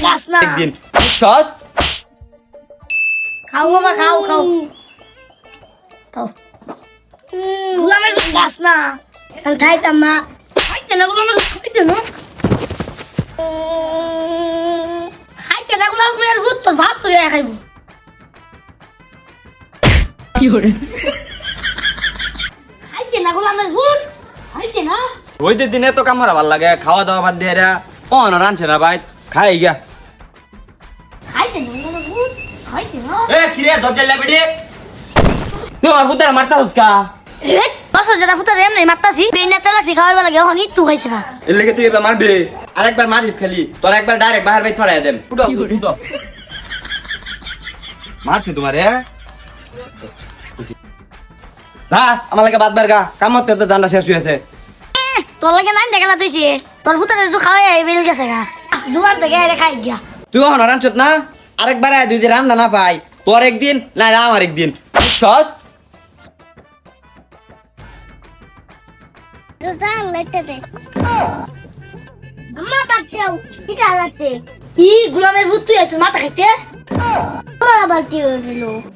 গাছ না একদিন বুঝছস খাও বাবা খাও খাও খাও গোলামের গাছ না আমি খাইতাম না খাইতে না গোলামের খাইতে না খাইতে না গোলামের ভূত তোর ভাত তো খাইব কি হরে খাইতে না গোলামের ভূত খাইতে না ওই যে দিনে তো কামড়া ভাল লাগে খাওয়া দাওয়া বাদ দিয়ে রা অন রানছে না ভাই খাই গিয়া খাইতে না গোলামের ভূত খাইতে না এ কিরে দরজা লাবিডি তুই আমার পুতার মারতা হুসকা এ বছর যেটা ফুটা এমনি মারতাছি বেইনা তেল লাগছি খাওয়াইবা লাগে এখন একটু খাইছে না এর লেগে তুই এবার মারবি আরেকবার মারিস খালি তোর একবার ডাইরেক্ট বাহির বাইর ছড়াই দেন ফুটো ফুটো মারছি তোমারে না আমার লাগে বাদ বার গা কামতে তো জানা শেষ হয়েছে তোর লাগে নাই দেখালা তুইছি তোর ফুটা তো খাওয়াই বেল গেছে গা দোকান থেকে এনে খাই গিয়া তুই অন রানছত না আরেকবার আয় দুই দিন রান্না না পাই তোর একদিন না আমার একদিন বুঝছস কি গোলামের ভূত তুই আছিস মাথা খাইতে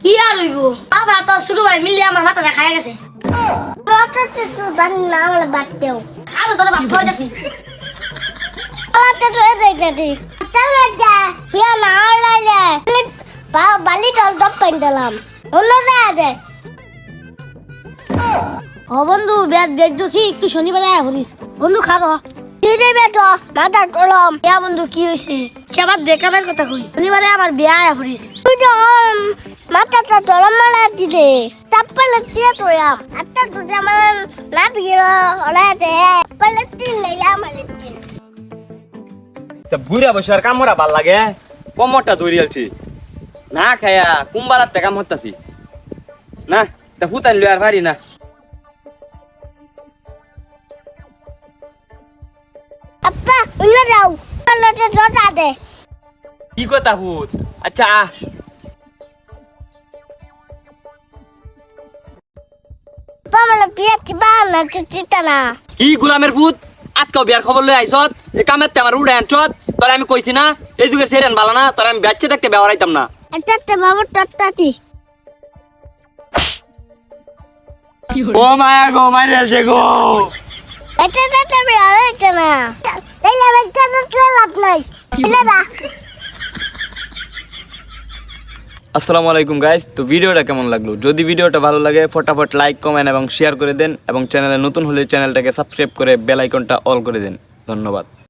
কি আর হইব বাবা তো শুরু ভাই মিলে আমার মাথাটা খাই গেছে খালো তোর বাপ খাওয়া যাচ্ছি ও বন্ধু ব্যাগ দেখছি একটু শনিবারে আয়া বলিস বন্ধু খাবো বন্ধু কি হয়েছে সেবার দেখাবার কথা কই শনিবারে আমার বিয়া আয়া পড়িস মাথাটা দরম মারা দিলে তাপলে দিয়ে তোয়া আত্তা তুই আমার না বিয়ে ওলা দে পলে তিন নেই আমার তিন তা বুড়া বসে কামড়া ভাল লাগে কমরটা ধরি আলছি না খায়া কুম্বালার থেকে কাম হতাছি না তা ফুতান লই আর পারি না আপা উল্লে যাও পলে জোটা দে কি কথা ভূত আচ্ছা পামলা পিয়াতি বানা চিতা না কি গোলামের ভূত আজকাও বিয়ার খবর লই আইছত এই কামেতে আমার উড়ে আনছত তোর আমি কইছি না এই যুগের সেরেন ভালো না তোর আমি বাচ্চা দেখতে বেওয়ারাইতাম না আত্তা বাবু টাটাচি কি হরে ও মায়া গো মাইরেছে গো এটা বিয়ারে কেনা এই লেবেটা তো লাভ নাই ইলে দা আসসালামু আলাইকুম গাইস তো ভিডিওটা কেমন লাগলো যদি ভিডিওটা ভালো লাগে ফটাফট লাইক কমেন্ট এবং শেয়ার করে দেন এবং চ্যানেলে নতুন হলে চ্যানেলটাকে সাবস্ক্রাইব করে বেল আইকনটা অল করে দেন ধন্যবাদ।